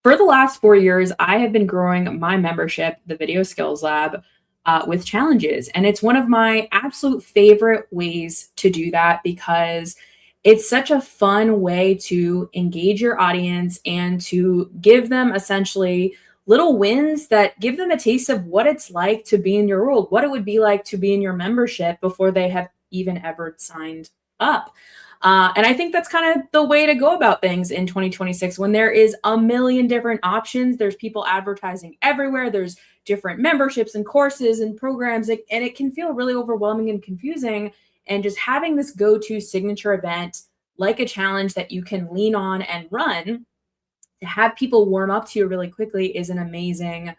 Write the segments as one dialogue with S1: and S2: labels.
S1: For the last 4 years, I have been growing my membership, the Video Skills Lab, with challenges. And it's one of my absolute favorite ways to do that because it's such a fun way to engage your audience and to give them essentially little wins that give them a taste of what it's like to be in your world, what it would be like to be in your membership before they have even ever signed up. And I think that's kind of the way to go about things in 2026 when there is a million different options. There's people advertising everywhere. There's different memberships and courses and programs, and it can feel really overwhelming and confusing. And just having this go to signature event, like a challenge that you can lean on and run to have people warm up to you really quickly, is an amazing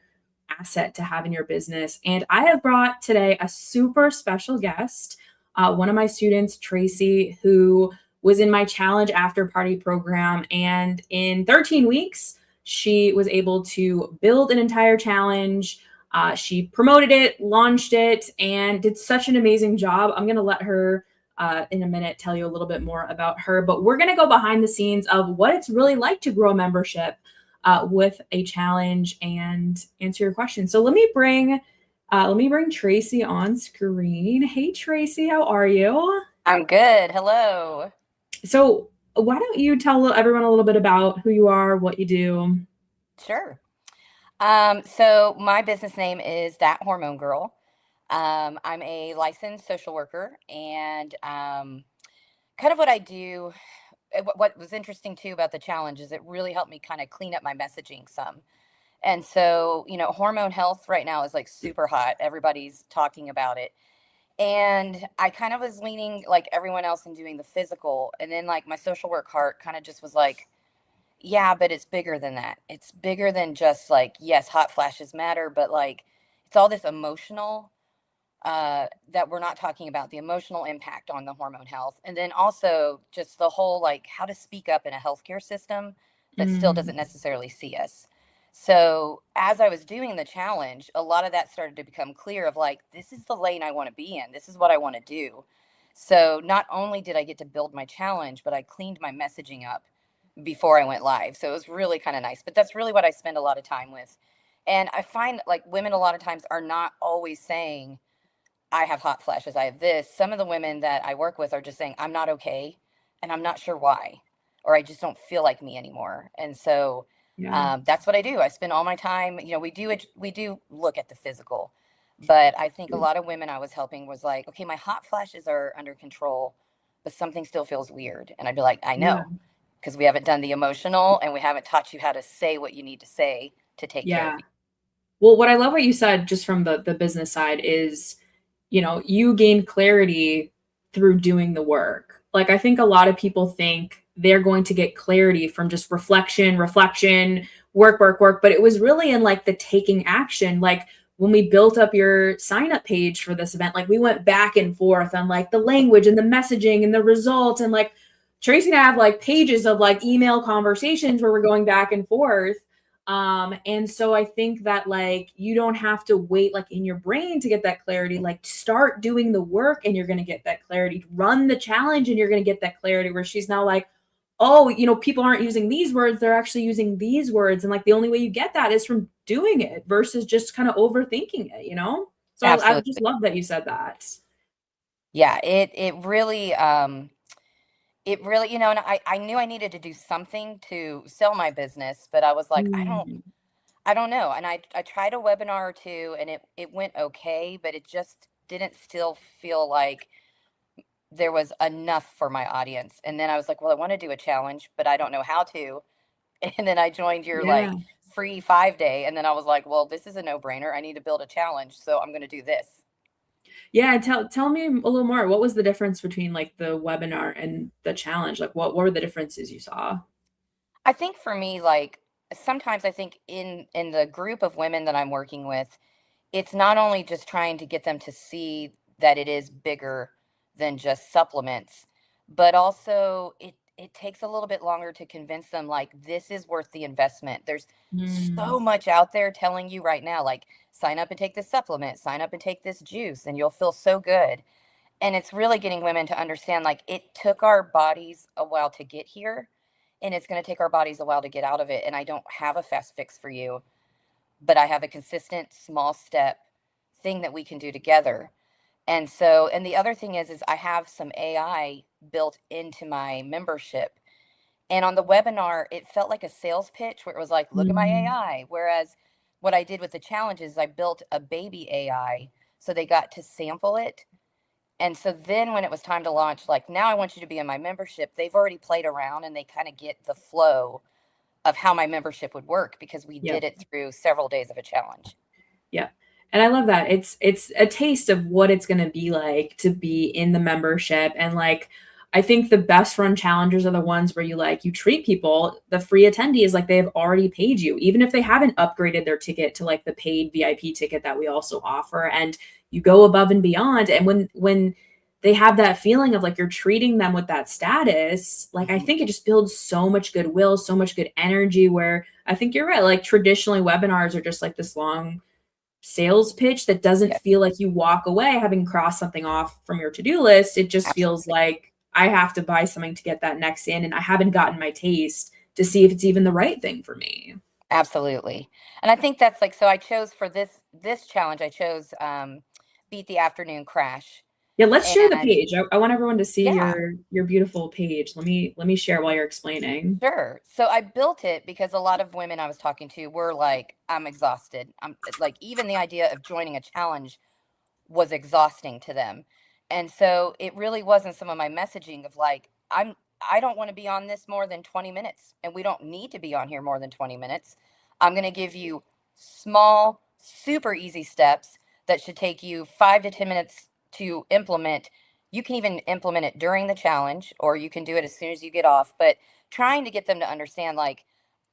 S1: asset to have in your business. And I have brought today a super special guest, one of my students, Tracy, who was in my challenge after party program. And in 13 weeks, she was able to build an entire challenge. She promoted it, launched it, and did such an amazing job. I'm going to let her in a minute tell you a little bit more about her, but we're going to go behind the scenes of what it's really like to grow a membership with a challenge and answer your questions. So let me bring Tracy on screen. Hey, Tracy, how are you?
S2: I'm good. Hello.
S1: So why don't you tell everyone a little bit about who you are, what you do?
S2: Sure. So my business name is That Hormone Girl. I'm a licensed social worker, and kind of what I do. What was interesting too about the challenge is it really helped me kind of clean up my messaging some. And so, hormone health right now is like super hot. Everybody's talking about it. And I kind of was leaning like everyone else in doing the physical. And then like my social work heart kind of just was like, yeah, but it's bigger than that. It's bigger than just like, yes, hot flashes matter, but like it's all this emotional that we're not talking about, the emotional impact on the hormone health. And then also just the whole like how to speak up in a healthcare system that still
S1: Mm,
S2: doesn't necessarily see us. So as I was doing the challenge, a lot of that started to become clear of like, this is the lane I want to be in. This is what I want to do. So not only did I get to build my challenge, but I cleaned my messaging up before I went live. So it was really kind of nice. But that's really what I spend a lot of time with. And I find like women a lot of times are not always saying, I have hot flashes, I have this. Some of the women that I work with are just saying, I'm not okay. And I'm not sure why, or I just don't feel like me anymore. And so
S1: yeah.
S2: that's what I do. I spend all my time, we do look at the physical, but I think a lot of women I was helping was like, okay, my hot flashes are under control, but something still feels weird. And I'd be like, I
S1: Yeah.
S2: know, because we haven't done the emotional and we haven't taught you how to say what you need to say to take care of
S1: Yeah.
S2: you.
S1: Well, what I love what you said just from the business side is, you gain clarity through doing the work. Like I think a lot of people think they're going to get clarity from just reflection, work, but it was really in like the taking action. Like when we built up your sign up page for this event, like we went back and forth on like the language and the messaging and the results, and like Tracy and I have like pages of like email conversations where we're going back and forth. And so I think that like you don't have to wait like in your brain to get that clarity. Like start doing the work and you're gonna get that clarity. Run the challenge and you're gonna get that clarity where she's now like, oh, people aren't using these words, they're actually using these words. And like the only way you get that is from doing it versus just kind of overthinking it. So I just
S2: Absolutely.
S1: love that you said that.
S2: Yeah, it really, and I knew I needed to do something to sell my business, but I was like,
S1: Mm,
S2: I don't know. And I tried a webinar or two and it went okay, but it just didn't still feel like there was enough for my audience. And then I was like, well, I want to do a challenge, but I don't know how to. And then I joined your
S1: yeah.
S2: like free 5 day. And then I was like, well, this is a no brainer. I need to build a challenge. So I'm going to do this.
S1: Yeah, tell me a little more. What was the difference between like the webinar and the challenge? Like what were the differences you saw?
S2: I think for me, like sometimes I think in the group of women that I'm working with, it's not only just trying to get them to see that it is bigger than just supplements, but also it takes a little bit longer to convince them like this is worth the investment. There's
S1: Mm,
S2: so much out there telling you right now, like sign up and take this supplement, sign up and take this juice, and you'll feel so good. And it's really getting women to understand like it took our bodies a while to get here, and it's going to take our bodies a while to get out of it. And I don't have a fast fix for you, but I have a consistent small step thing that we can do together. And so, and the other thing is I have some AI built into my membership. And on the webinar, it felt like a sales pitch where it was like, look at my
S1: Mm.
S2: AI. Whereas what I did with the challenges, I built a baby AI so they got to sample it. And so then when it was time to launch, like, now I want you to be in my membership, they've already played around and they kind of get the flow of how my membership would work because we
S1: Yeah.
S2: did it through several days of a challenge.
S1: Yeah. And I love that. It's a taste of what it's going to be like to be in the membership. And like I think the best run challengers are the ones where you treat people, the free attendee is like they've already paid you, even if they haven't upgraded their ticket to like the paid VIP ticket that we also offer. And you go above and beyond. And when they have that feeling of like you're treating them with that status, like I
S2: Mhm.
S1: think it just builds so much goodwill, so much good energy where I think you're right. Like traditionally webinars are just like this long sales pitch that doesn't
S2: Yeah,
S1: feel like you walk away having crossed something off from your to-do list. It just feels
S2: absolutely.
S1: like I have to buy something to get that next in, and I haven't gotten my taste to see if it's even the right thing for me.
S2: Absolutely. And I think that's like, so I chose for this challenge, I chose Beat the Afternoon Crash.
S1: Yeah, let's share the
S2: And
S1: page. I want everyone to see
S2: yeah,
S1: your beautiful page. Let me share while you're explaining.
S2: sure. So I built it because a lot of women I was talking to were like, I'm exhausted. I'm like, even the idea of joining a challenge was exhausting to them. And so it really wasn't some of my messaging of like, I don't want to be on this more than 20 minutes and we don't need to be on here more than 20 minutes. I'm going to give you small, super easy steps that should take you 5 to 10 minutes to implement. You can even implement it during the challenge or you can do it as soon as you get off, but trying to get them to understand like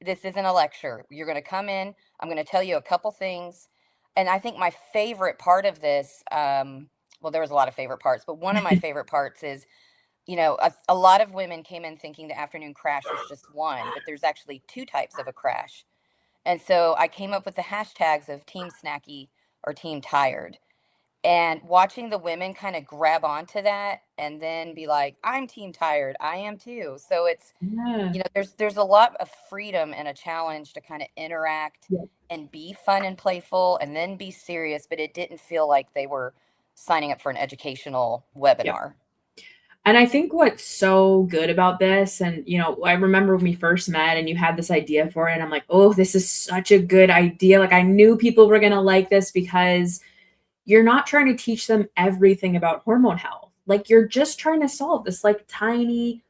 S2: this isn't a lecture. You're going to come in, I'm going to tell you a couple things. And I think my favorite part of this, well, there was a lot of favorite parts, but one of my favorite parts is, a lot of women came in thinking the afternoon crash was just one, but there's actually two types of a crash. And so I came up with the hashtags of Team Snacky or Team Tired. And watching the women kind of grab onto that and then be like, I'm team tired. I am too. So it's,
S1: Yeah.
S2: there's a lot of freedom and a challenge to kind of interact
S1: Yeah.
S2: and be fun and playful and then be serious, but it didn't feel like they were signing up for an educational
S1: Yeah.
S2: webinar.
S1: And I think what's so good about this, and I remember when we first met and you had this idea for it, and I'm like, oh, this is such a good idea. Like I knew people were gonna like this because you're not trying to teach them everything about hormone health. Like you're just trying to solve this like tiny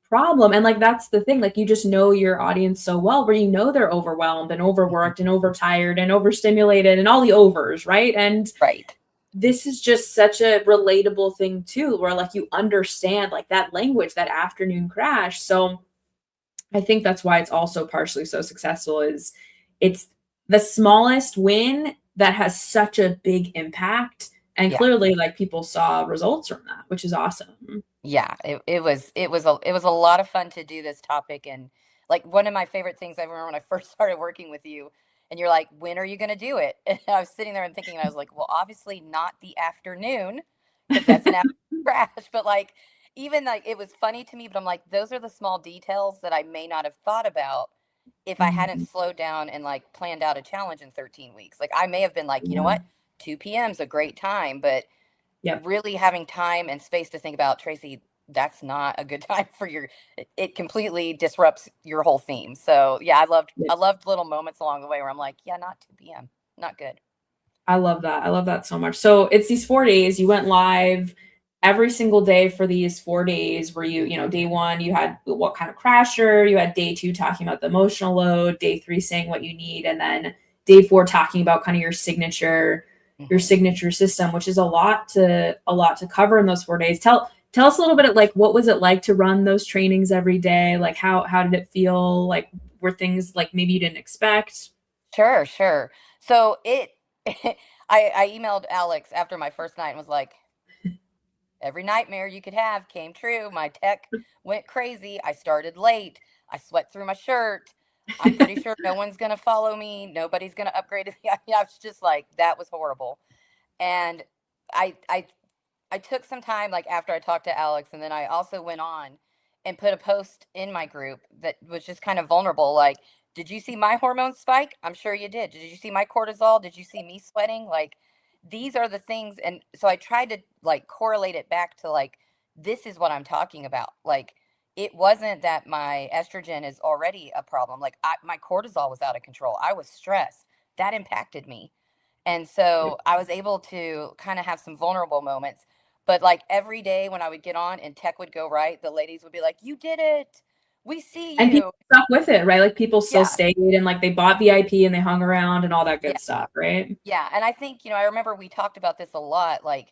S1: problem. And like that's the thing, like you just know your audience so well where they're overwhelmed and
S2: Mhm.
S1: overworked and overtired and overstimulated and all the overs, right? And
S2: Right.
S1: this is just such a relatable thing too, where like you understand like that language, that afternoon crash. So I think that's why it's also partially so successful is it's the smallest win that has such a big impact. And
S2: Yeah.
S1: clearly like people saw results from that, which is awesome.
S2: Yeah. It was a lot of fun to do this topic. And like one of my favorite things I remember when I first started working with you and you're like, when are you going to do it? And I was sitting there and thinking, and I was like, well, obviously not the afternoon because that's an afternoon crash. But like, even like it was funny to me, but I'm like, those are the small details that I may not have thought about if I hadn't
S1: Mhm.
S2: slowed down and like planned out a challenge in 13 weeks. Like I may have been like, you know
S1: Yeah.
S2: what, 2 p.m. is a great time, but
S1: Yep.
S2: really having time and space to think about, Tracy, that's not a good time for it completely disrupts your whole theme. So yeah,
S1: Yep.
S2: I loved little moments along the way where I'm like, yeah, not 2 p.m. Not good.
S1: I love that. I love that so much. So it's these 4 days. You went live every single day for these 4 days where day one, you had what kind of crasher, you had day two talking about the emotional load, day three saying what you need, and then day four talking about kind of your
S2: Hmm.
S1: signature system, which is a lot to cover in those 4 days. Tell us a little bit of like what was it like to run those trainings every day? Like how did it feel? Like were things like maybe you didn't expect?
S2: Sure, sure. So I emailed Alex after my first night and was like, every nightmare you could have came true. My tech went crazy. I started late. I sweat through my shirt. I'm pretty sure no one's going to follow me. Nobody's going to upgrade. I mean, I was just like, that was horrible. And I, I, I took some time, like after I talked to Alex, and then I also went on and put a post in my group that was just kind of vulnerable. Like, did you see my hormones spike? I'm sure you did. Did you see my cortisol? Did you see me sweating? Like, these are the things. And so I tried to like correlate it back to like, this is what I'm talking about. Like, it wasn't that my estrogen is already a problem. Like, my cortisol was out of control. I was stressed. That impacted me. And so I was able to kind of have some vulnerable moments. But like every day when I would get on and tech would go right, the ladies would be like, "You did it. We see
S1: And
S2: you."
S1: people stuck with it, right? Like people still
S2: Yeah.
S1: stayed and like they bought VIP and they hung around and all that
S2: Yeah.
S1: good stuff, right?
S2: Yeah. And I think, I remember we talked about this a lot, like,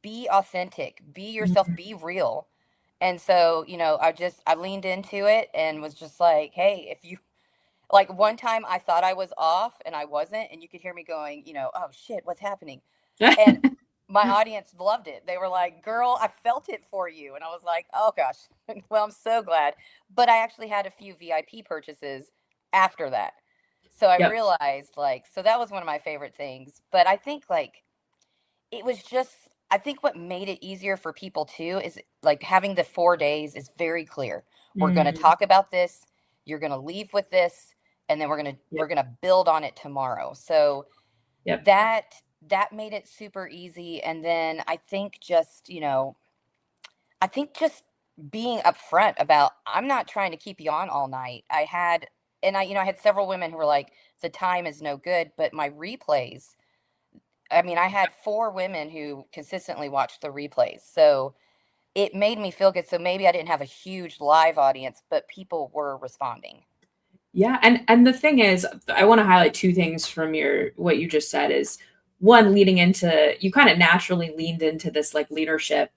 S2: be authentic, be yourself,
S1: Mhm.
S2: be real. And so, I leaned into it and was just like, hey, if you like, one time I thought I was off and I wasn't, and you could hear me going, "Oh shit, what's happening?" And my audience loved it. They were like, "Girl, I felt it for you." And I was like, "Oh gosh." Well, I'm so glad. But I actually had a few VIP purchases after that. So I
S1: Yep.
S2: realized, like, so that was one of my favorite things. But I think, like, it was just, I think what made it easier for people too is like having the 4 days is very clear. We're going to
S1: Mhm.
S2: talk about this. You're going to leave with this, and then we're
S1: Yep.
S2: going to build on it tomorrow. So
S1: Yep.
S2: that made it super easy. And then I think just being upfront about, I'm not trying to keep you on all night. I had several women who were like, the time is no good, but my replays, I mean, I had 4 women who consistently watched the replays. So it made me feel good. So maybe I didn't have a huge live audience, but people were responding.
S1: Yeah, and the thing is, I want to highlight two things from your what you just said is one leading into you kind of naturally leaned into this like leadership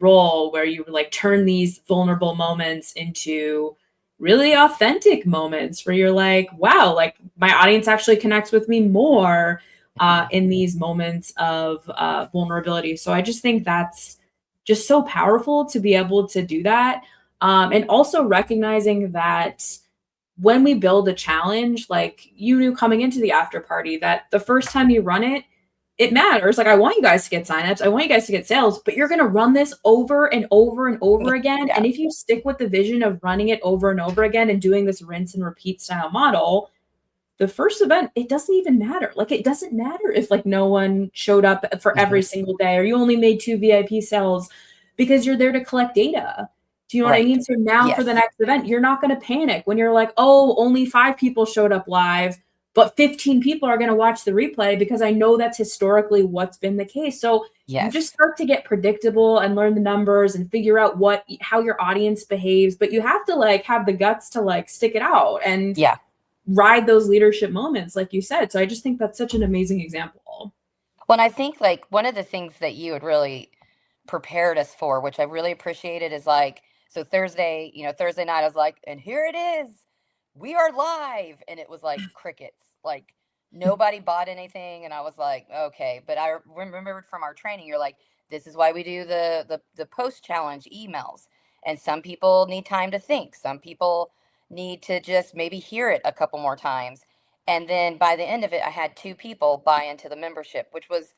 S1: role where you like turn these vulnerable moments into really authentic moments where you're like, wow, like my audience actually connects with me more
S2: Mhm.
S1: in these moments of vulnerability. So I just think that's just so powerful to be able to do that. And also recognizing that when we build a challenge, like you knew coming into the after party that the first time you run it, it matters. Like I want you guys to get signups, I want you guys to get sales, but you're going to run this over and over and over again.
S2: Yeah.
S1: And if you stick with the vision of running it over and over again and doing this rinse and repeat style model, the first event, it doesn't even matter. Like it doesn't matter if like no one showed up for
S2: Mhm.
S1: every single day or you only made 2 VIP sales because you're there to collect data. Do you know what I
S2: Right.
S1: mean? So now for the
S2: Yes.
S1: next event, you're not going to panic when you're like, "Oh, only 5 people showed up live, but 15 people are going to watch the replay," because I know that's historically what's been the case. So you just
S2: Yes.
S1: start to get predictable and learn the numbers and figure out how your audience behaves, but you have to like have the guts to like stick it out and
S2: Yeah.
S1: ride those leadership moments, like you said. So I just think that's such an amazing example.
S2: Well, I think like one of the things that you had really prepared us for, which I really appreciated, is like, so Thursday night, I was like, and here it is, we are live. And it was like crickets, like nobody bought anything. And I was like, okay. But I remembered from our training, you're like, this is why we do the post challenge emails. And some people need time to think. Some people need to just maybe hear it a couple more times. And then by the end of it, I had 2 people buy into the membership, which was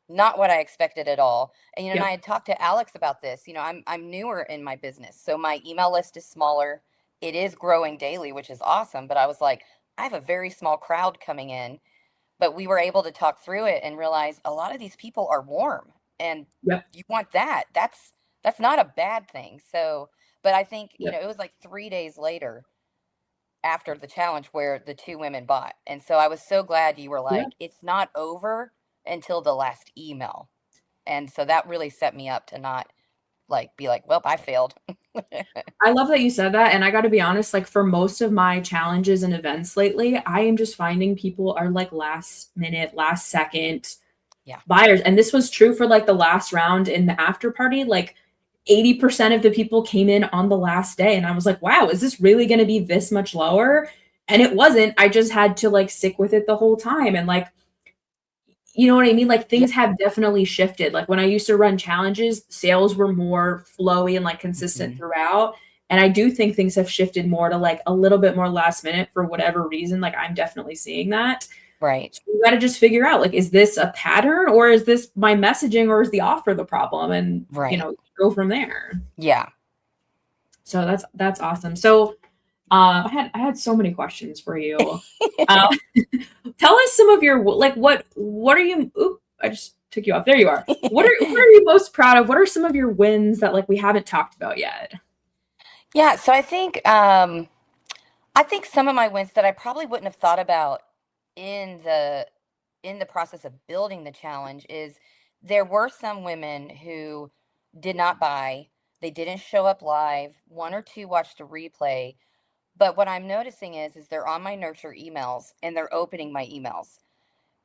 S2: not what I expected at all. And I
S1: Yep.
S2: had talked to Alex about this. I'm newer in my business, so my email list is smaller. It is growing daily, which is awesome. But I was like, I have a very small crowd coming in. But we were able to talk through it and realize a lot of these people are warm, and
S1: Yep.
S2: you want that. That's not a bad thing. So, but I think
S1: Yep.
S2: it was like 3 days later after the challenge where the 2 women bought. And so I was so glad you were
S1: Yep.
S2: like, it's not over until the last email. And so that really set me up to not like be like, well, I failed.
S1: I love that you said that. And I got to be honest, like for most of my challenges and events lately, I am just finding people are like last minute, last second
S2: Yeah.
S1: buyers. And this was true for like the last round in the after party. Like 80% of the people came in on the last day. And I was like, wow, is this really going to be this much lower? And it wasn't. I just had to like stick with it the whole time. And like, you know what I mean? Like
S2: Yeah.
S1: things have definitely shifted. Like when I used to run challenges, sales were more flowy and like consistent
S2: Mhm.
S1: throughout. And I do think things have shifted more to like a little bit more last minute for whatever reason. Like I'm definitely seeing that.
S2: Right.
S1: So you got to just figure out like, is this a pattern or is this my messaging or is the offer the problem? And,
S2: Right.
S1: go from there.
S2: Yeah.
S1: So that's awesome. So I had so many questions for you. Uh, tell us some of your like what are you? Oop, I just took you off. There you are. What are you most proud of? What are some of your wins that like we haven't talked about yet?
S2: Yeah, so I think some of my wins that I probably wouldn't have thought about in the process of building the challenge is there were some women who did not buy, they didn't show up live, one or two watched a replay, but what I'm noticing is they're on my nurture emails and they're opening my emails.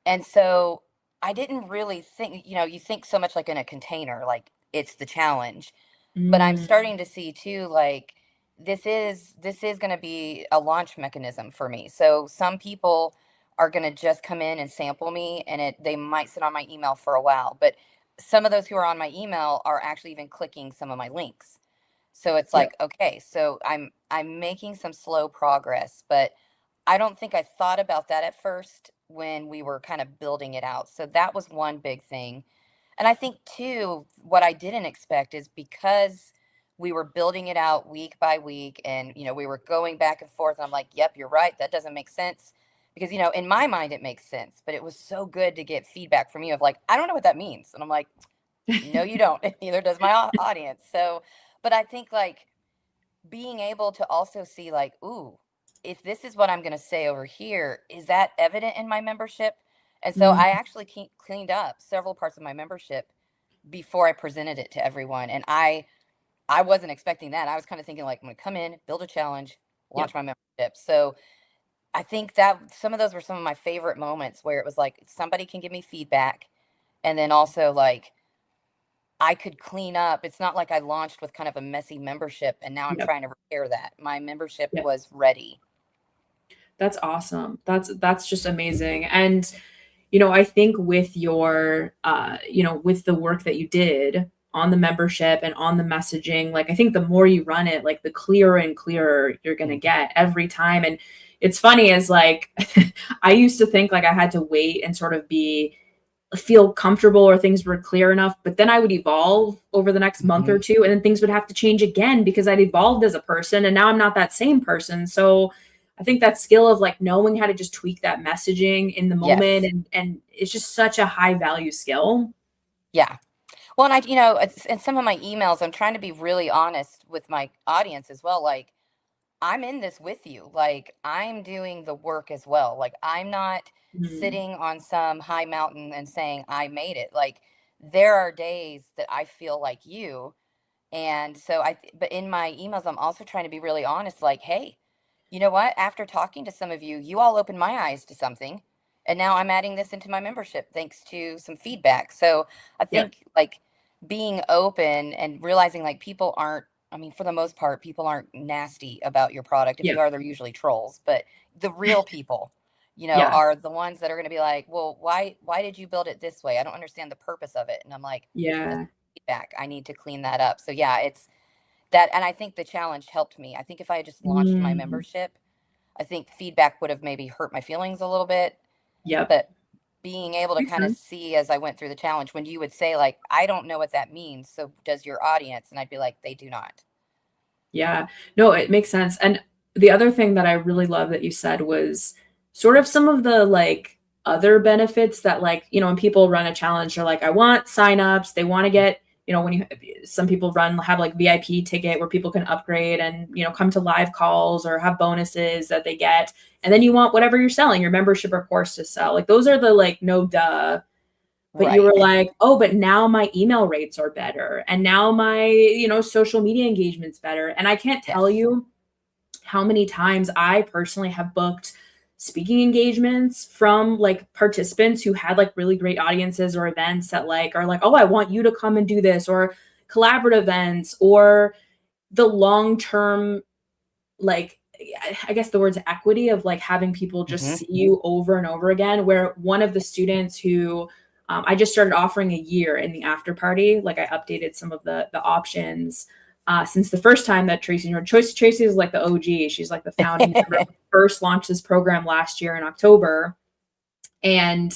S2: And so I didn't really think, you think so much like in a container, like it's the challenge. But I'm
S1: Mm,
S2: starting to see too, like this is going to be a launch mechanism for me. So some people are going to just come in and sample me, and they might sit on my email for a while. But some of those who are on my email are actually even clicking some of my links. So it's
S1: yep.
S2: like, okay, so I'm making some slow progress, but I don't think I thought about that at first when we were kind of building it out. So that was one big thing. And I think too, what I didn't expect is because we were building it out week by week and we were going back and forth and I'm like, "Yep, you're right. That doesn't make sense." Because in my mind it makes sense, but it was so good to get feedback from you of like, "I don't know what that means." And I'm like, "No, you don't." Neither does my audience. So, but I think like being able to also see like, ooh, if this is what I'm going to say over here, is that evident in my membership? And so
S1: Mm,
S2: I actually cleaned up several parts of my membership before I presented it to everyone. And I wasn't expecting that. I was kind of thinking like, I'm going to come in, build a challenge,
S1: yep.
S2: launch my membership. So I think that some of those were some of my favorite moments where it was like somebody can give me feedback. And then also like I could clean up. It's not like I launched with kind of a messy membership and now I'm
S1: Yep.
S2: trying to repair that. My membership
S1: Yep.
S2: was ready.
S1: That's awesome. That's just amazing. And I think with your with the work that you did on the membership and on the messaging, like I think the more you run it, like the clearer and clearer you're going to
S2: Mhm.
S1: get every time. And it's funny is like I used to think like I had to wait and sort of be feel comfortable or things were clear enough, but then I would evolve over the next month or
S2: Mhm.
S1: two and then things would have to change again because I'd evolved as a person and now I'm not that same person. So I think that skill of like knowing how to just tweak that messaging in the moment
S2: Yes.
S1: and it's just such a high value skill.
S2: Yeah. Well, and in some of my emails, I'm trying to be really honest with my audience as well. Like, I'm in this with you. Like, I'm doing the work as well. Like, I'm not
S1: Mm,
S2: sitting on some high mountain and saying, I made it. Like, there are days that I feel like you. And so but in my emails, I'm also trying to be really honest. Like, hey, you know what? After talking to some of you, you all opened my eyes to something. And now I'm adding this into my membership thanks to some feedback. So I
S1: yep.
S2: think like being open and realizing like people aren't, I mean, for the most part, people aren't nasty about your product. If they
S1: Yep.
S2: are, they're usually trolls. But the real people,
S1: Yeah.
S2: are the ones that are going to be like, well, why did you build it this way? I don't understand the purpose of it. And I'm like, that's
S1: Yeah.
S2: feedback. I need to clean that up. So yeah, it's that. And I think the challenge helped me. I think if I had just launched my
S1: Mm,
S2: membership, I think feedback would have maybe hurt my feelings a little bit,
S1: yep.
S2: but being able to
S1: Makes
S2: kind of
S1: sense.
S2: see as I went through the challenge when you would say like, I don't know what that means. So does your audience? And I'd be like, they do not.
S1: Yeah. No, it makes sense. And the other thing that I really love that you said was sort of some of the like other benefits that like, when people run a challenge, they're like, I want signups. They want to get, when you some people have like VIP ticket where people can upgrade and, come to live calls or have bonuses that they get. And then you want whatever you're selling, your membership or course to sell. Like those are the like no duh, but you
S2: Right.
S1: were like, oh, but now my email rates are better and now my social media engagement's better. And I can't tell
S2: Yes.
S1: you how many times I personally have booked speaking engagements from like participants who had like really great audiences or events that like are like, oh, I want you to come and do this, or collaborative events, or the long term, like I guess the words equity of like having people just
S2: Hmm.
S1: see you over and over again. Where one of the students who I just started offering a year in the after party, like I updated some of the options since the first time that Tracy is like the OG. She's like the founding member. First launched this program last year in October, and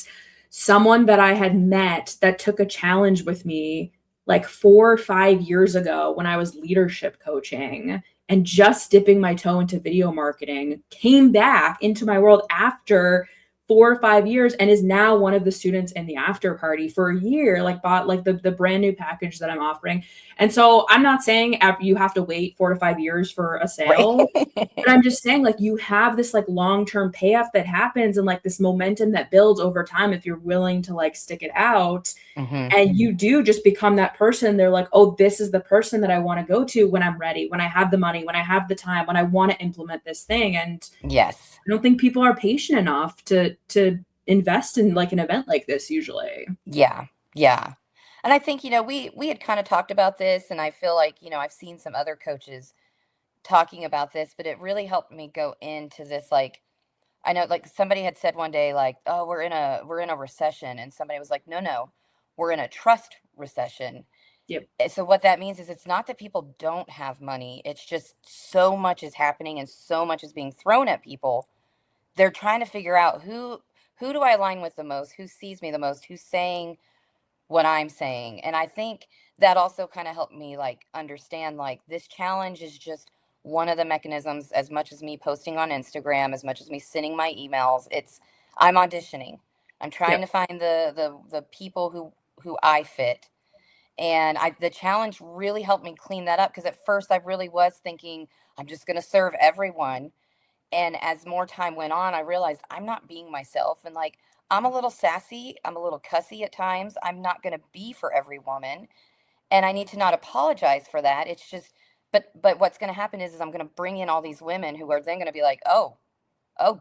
S1: someone that I had met that took a challenge with me like 4 or 5 years ago when I was leadership coaching and just dipping my toe into video marketing, came back into my world after 4 or 5 years, and is now one of the students in the after party for a year, like bought like the brand new package that I'm offering. And so I'm not saying you have to wait 4 to 5 years for a
S2: Right.
S1: sale, but I'm just saying, like, you have this like long-term payoff that happens, and like this momentum that builds over time if you're willing to like stick it out.
S2: Hmm.
S1: And you do just become that person. They're like, oh, this is the person that I want to go to when I'm ready, when I have the money, when I have the time, when I want to implement this thing. And
S2: Yes.
S1: I don't think people are patient enough to invest in like an event like this usually.
S2: Yeah. Yeah. And I think, we had kind of talked about this, and I feel like, I've seen some other coaches talking about this, but it really helped me go into this. Like, I know, like, somebody had said one day, like, oh, we're in a recession, and somebody was like, no, no, we're in a trust recession.
S1: Yep.
S2: So what that means is it's not that people don't have money. It's just so much is happening and so much is being thrown at people. They're trying to figure out who do I align with the most, who sees me the most, who's saying what I'm saying. And I think that also kind of helped me like understand like this challenge is just one of the mechanisms. As much as me posting on Instagram, as much as me sending my emails, I'm auditioning. I'm trying
S1: Yep.
S2: to find the people who I fit. And the challenge really helped me clean that up, because at first I really was thinking I'm just going to serve everyone. And as more time went on, I realized I'm not being myself. And like, I'm a little sassy, I'm a little cussy at times. I'm not going to be for every woman. And I need to not apologize for that. It's just, but what's going to happen is I'm going to bring in all these women who are then going to be like, oh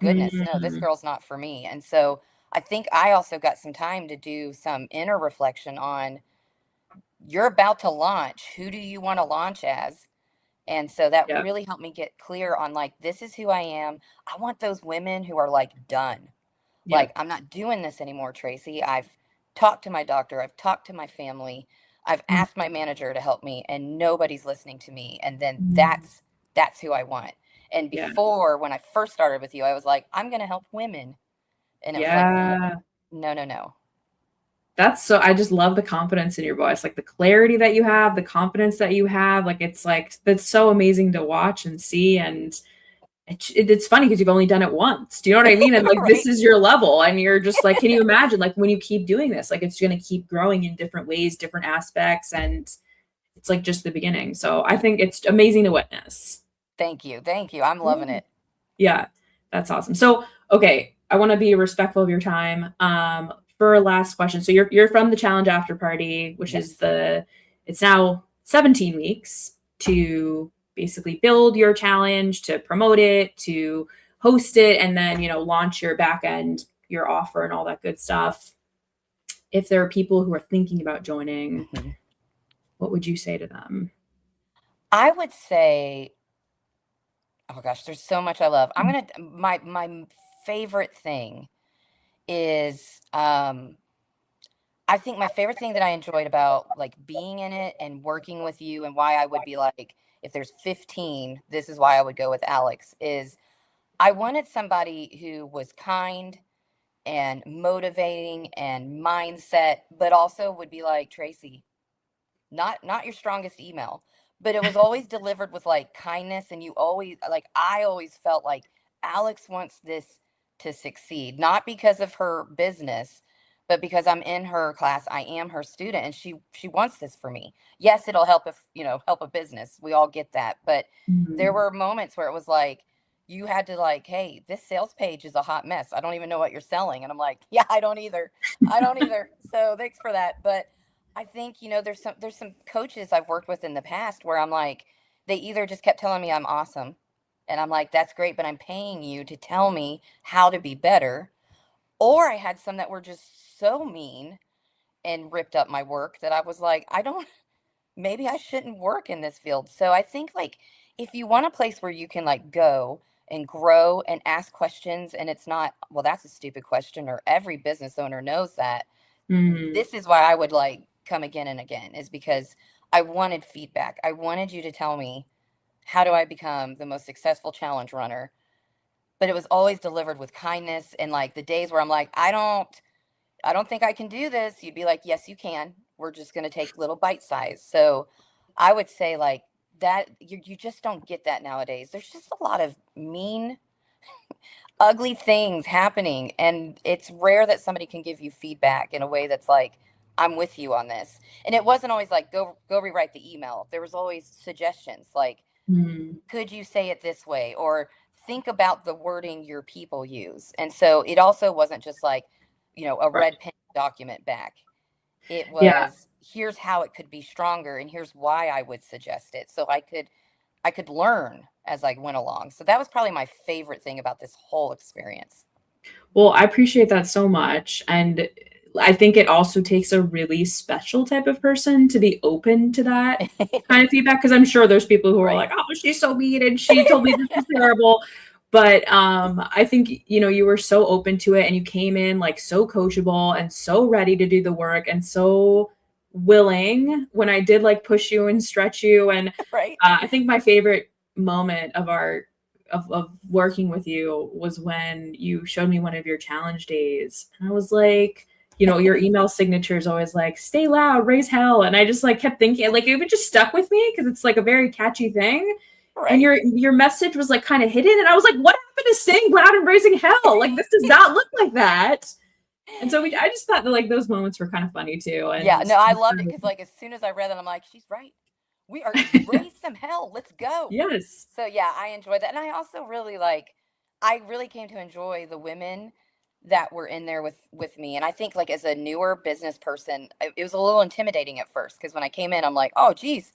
S2: goodness, no, this
S1: Mm,
S2: girl's not for me. And so I think I also got some time to do some inner reflection on, you're about to launch. Who do you want to launch as? And so that
S1: yeah.
S2: really helped me get clear on like, this is who I am. I want those women who are like done.
S1: Yeah.
S2: Like, I'm not doing this anymore, Tracy. I've talked to my doctor, I've talked to my family, I've
S1: Mm,
S2: asked my manager to help me, and nobody's listening to me. And then
S1: mm,
S2: that's who I want. And
S1: yeah.
S2: before, when I first started with you, I was like, I'm going to help women. And it was like,
S1: Yeah.
S2: no, no, no.
S1: That's so, I just love the confidence in your voice, like the clarity that you have, the confidence that you have. Like, that's so amazing to watch and see. And it's funny because you've only done it once. Do you know what I mean? And like, this
S2: Right.
S1: is your level, and you're just like, can you imagine like when you keep doing this, like it's going to keep growing in different ways, different aspects. And it's like just the beginning. So I think it's amazing to witness.
S2: Thank you. Thank you. I'm loving
S1: Yeah.
S2: it.
S1: Yeah, that's awesome. So, okay, I want to be respectful of your time. For a last question, so you're from the Challenge After Party, which is
S2: Yes.
S1: it's now 17 weeks to basically build your challenge, to promote it, to host it, and then launch your back end, your offer, and all that good stuff. If there are people who are thinking about joining,
S2: Mhm.
S1: what would you say to them?
S2: I would say, oh gosh, there's so much I love. My favorite thing is, I think my favorite thing that I enjoyed about like being in it and working with you, and why I would be like, if there's 15, this is why I would go with Alex, is I wanted somebody who was kind and motivating and mindset, but also would be like, Tracy, not your strongest email, but it was always delivered with like kindness. And you always, like, I always felt like Alex wants this to succeed, not because of her business, but because I'm in her class, I am her student, and she wants this for me. Yes, it'll help if, help a business, we all get that, but there
S1: Mhm.
S2: were moments where it was like, you had to like, hey, this sales page is a hot mess, I don't even know what you're selling. And I'm like, yeah, I don't either. So thanks for that. But I think, there's some coaches I've worked with in the past where I'm like, they either just kept telling me I'm awesome, and I'm like, that's great, but I'm paying you to tell me how to be better. Or I had some that were just so mean and ripped up my work that I was like, I don't, maybe I shouldn't work in this field. So I think like, if you want a place where you can like go and grow and ask questions, and it's not, well, that's a stupid question, or every business owner knows that,
S1: Mhm.
S2: this is why I would like come again and again, is because I wanted feedback. I wanted you to tell me, how do I become the most successful challenge runner? But it was always delivered with kindness. And like the days where I'm like, I don't think I can do this, you'd be like, yes, you can. We're just going to take little bite size. So I would say like, that you just don't get that nowadays. There's just a lot of mean, ugly things happening, and it's rare that somebody can give you feedback in a way that's like, I'm with you on this. And it wasn't always like, go rewrite the email. There was always suggestions like,
S1: Mm,
S2: could you say it this way, or think about the wording your people use. And so it also wasn't just like, a
S1: right.
S2: red pen document back. It
S1: Yeah.
S2: was, here's how it could be stronger, and here's why I would suggest it, so I could learn as I went along. So that was probably my favorite thing about this whole experience.
S1: Well, I appreciate that so much. And I think it also takes a really special type of person to be open to that kind of feedback. Cause I'm sure there's people who are
S2: Right.
S1: like, oh, she's so mean and she told me this is terrible. But I think, you were so open to it and you came in like so coachable and so ready to do the work and so willing when I did like push you and stretch you. And
S2: Right.
S1: I think my favorite moment of our of working with you was when you showed me one of your challenge days. And I was like, your email signature is always like, stay loud, raise hell. And I just like kept thinking, like it just stuck with me because it's like a very catchy thing. And
S2: Right.
S1: your message was like kind of hidden. And I was like, what happened to staying loud and raising hell? Like this does not look like that. And so I just thought that like those moments were kind of funny too.
S2: Yeah,
S1: And
S2: no, I loved it because like as soon as I read it, I'm like, she's right. We are raise some hell. Let's go.
S1: yes.
S2: So yeah, I enjoyed that. And I also really I really came to enjoy the women that were in there with me. And I think like as a newer business person, it was a little intimidating at first because when I came in, I'm like, oh geez,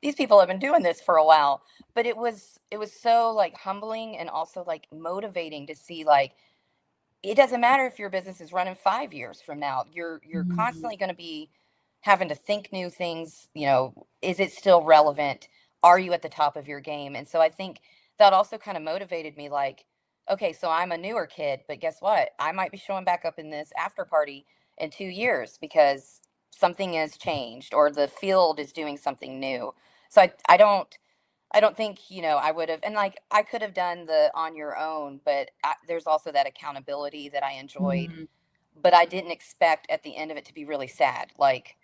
S2: these people have been doing this for a while. But it was so like humbling and also like motivating to see like it doesn't matter if your business is running 5 years from now. You're
S1: Mhm.
S2: constantly going to be having to think new things. Is it still relevant? Are you at the top of your game? And so I think that also kind of motivated me. Like, okay, so I'm a newer kid, but guess what? I might be showing back up in this after party in 2 years because something has changed or the field is doing something new. So I don't think, I would have, and like I could have done the on your own, but there's also that accountability that I enjoyed.
S1: Mhm.
S2: But I didn't expect at the end of it to be really sad. Like,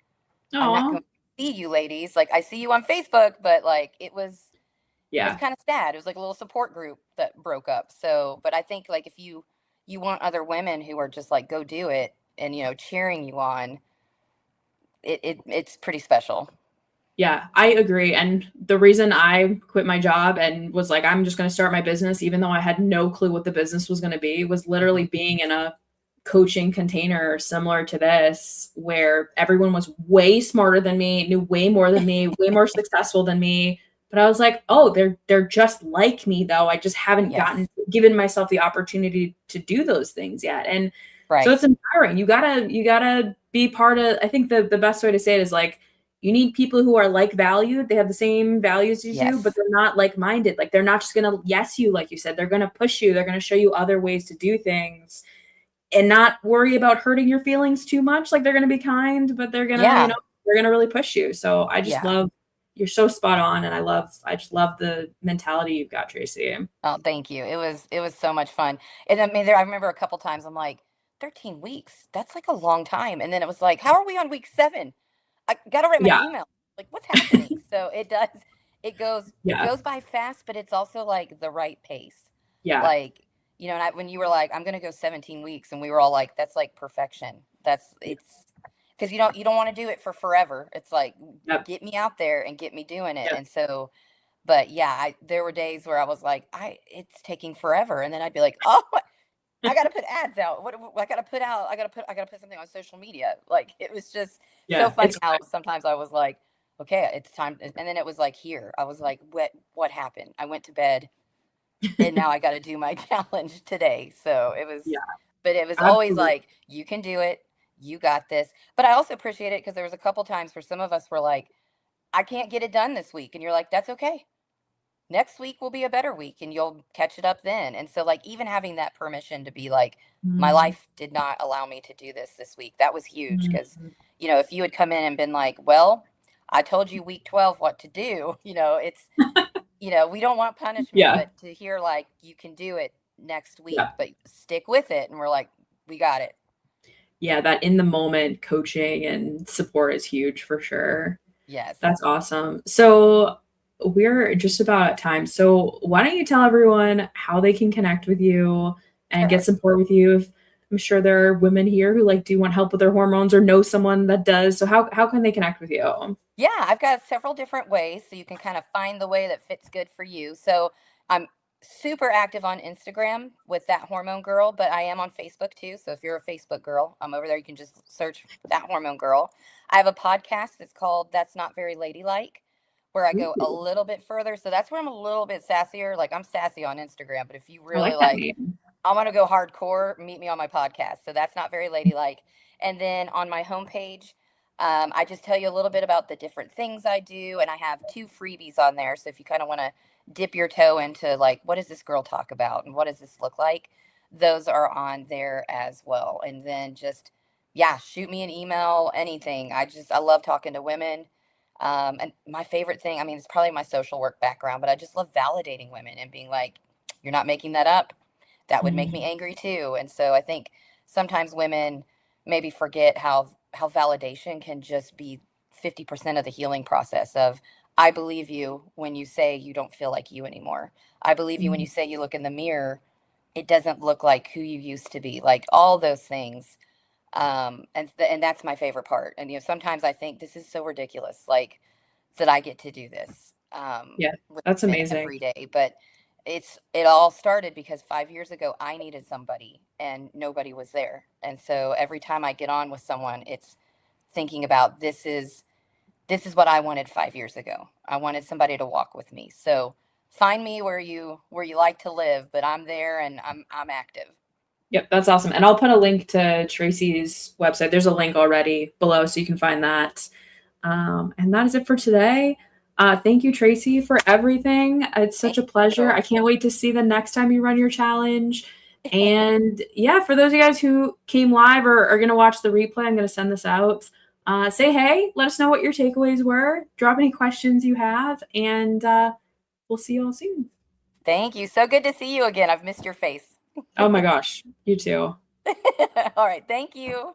S2: I'm not
S1: Aw.
S2: going to see you ladies. Like, I see you on Facebook, but like it was
S1: Yeah.
S2: kind of sad. It was like a little support group that broke up. So, but I think like if you want other women who are just like go do it and cheering you on, it's pretty special.
S1: Yeah, I agree. And the reason I quit my job and was like, I'm just going to start my business, even though I had no clue what the business was going to be, was literally
S2: Mhm.
S1: being in a coaching container similar to this, where everyone was way smarter than me, knew way more than me, way more successful than me. But I was like, oh, they're just like me though. I just haven't
S2: Yes.
S1: given myself the opportunity to do those things yet. And so
S2: Right.
S1: it's empowering. You gotta be part of, I think the best way to say it is like you need people who are like valued. They have the same values as you, but
S2: Yes.
S1: they're not like minded. Like they're not just gonna yes you, like you said. They're gonna push you. They're gonna show you other ways to do things and not worry about hurting your feelings too much. Like they're gonna be kind, but
S2: Yeah.
S1: they're gonna really push you. So I just
S2: Yeah.
S1: love you're so spot on, and I just love the mentality you've got, Tracy.
S2: Oh, thank you. It was so much fun. And I mean, I remember a couple times I'm like, 13 weeks. That's like a long time. And then it was like, how are we on week 7? I got to write my
S1: Yeah,
S2: email. Like, what's happening? So it does. It
S1: yeah,
S2: goes by fast, but it's also like the right pace.
S1: yeah,
S2: Like, and when you were like, I'm gonna go 17 weeks, and we were all like, that's like perfection. It's because you don't want to do it for forever. It's like
S1: yep,
S2: get me out there and get me doing it.
S1: yep.
S2: And so but yeah, there were days where I was like, it's taking forever. And then I'd be like, oh, I gotta put ads out. What I gotta put out, I gotta put something on social media. Like it was just so
S1: Yeah,
S2: funny
S1: it's
S2: how sometimes I was like, okay, it's time. And then it was like here. I was like, what happened? I went to bed and now I gotta do my challenge today. So
S1: yeah,
S2: but it was always
S1: absolutely.
S2: like, you can do it, you got this. But I also appreciate it because there was a couple times where some of us were like, I can't get it done this week. And you're like, that's okay, next week will be a better week and you'll catch it up then. And so like even having that permission to be like, my
S1: Mhm,
S2: life did not allow me to do this week. That was huge because
S1: mhm.
S2: if you had come in and been like, well, I told you week 12 what to do, it's we don't want punishment,
S1: Yeah,
S2: but to hear like you can do it next week,
S1: yeah.
S2: but stick with it, and we're like, we got it.
S1: Yeah, that in the moment coaching and support is huge for sure.
S2: Yes.
S1: That's awesome. So we're just about at time. So why don't you tell everyone how they can connect with you and get
S2: Sure.
S1: support with you? I'm sure there are women here who like do want help with their hormones or know someone that does. So how can they connect with you?
S2: Yeah, I've got several different ways so you can kind of find the way that fits good for you. So I'm super active on Instagram with That Hormone Girl, but I am on Facebook too. So if you're a Facebook girl, I'm over there. You can just search That Hormone Girl. I have a podcast that's called That's Not Very Ladylike, where I go a
S1: Ooh,
S2: little bit further. So that's where I'm a little bit sassier. Like I'm sassy on Instagram, but if you
S1: I
S2: really
S1: like that
S2: like,
S1: name.
S2: I'm gonna go hardcore, meet me on my podcast. So that's Not Very Ladylike. And then on my homepage, I just tell you a little bit about the different things I do, and I have 2 freebies on there. So if you kind of want to dip your toe into like, what does this girl talk about, and what does this look like, those are on there as well. And then just yeah, shoot me an email, anything. I love talking to women. And my favorite thing, I mean, it's probably my social work background, but I just love validating women and being like, you're not making that up. That would make me
S1: Mm,
S2: angry too. And so I think sometimes women maybe forget how validation can just be 50% of the healing process of I believe you when you say you don't feel like you anymore. I believe you when
S1: mm.
S2: you say you look in the mirror, it doesn't look like who you used to be. Like all those things. And that's my favorite part. And sometimes I think this is so ridiculous, like that I get to do this
S1: Yeah,
S2: with
S1: that's
S2: women
S1: amazing.
S2: every day. But it all started because 5 years ago I needed somebody and nobody was there. And so every time I get on with someone, it's thinking about this is what I wanted 5 years ago. I wanted somebody to walk with me. So find me where you like to live, but I'm there and I'm active.
S1: Yep, that's awesome. And I'll put a link to Tracy's website. There's a link already below, so you can find that. And that is it for today. Thank you, Tracy, for everything. It's
S2: Thank
S1: such a pleasure.
S2: you.
S1: I can't wait to see the next time you run your challenge. And yeah, for those of you guys who came live or are going to watch the replay, I'm going to send this out. Say hey, let us know what your takeaways were. Drop any questions you have, and we'll see you all soon.
S2: Thank you. So good to see you again. I've missed your face.
S1: Oh my gosh, you too.
S2: All right. Thank you.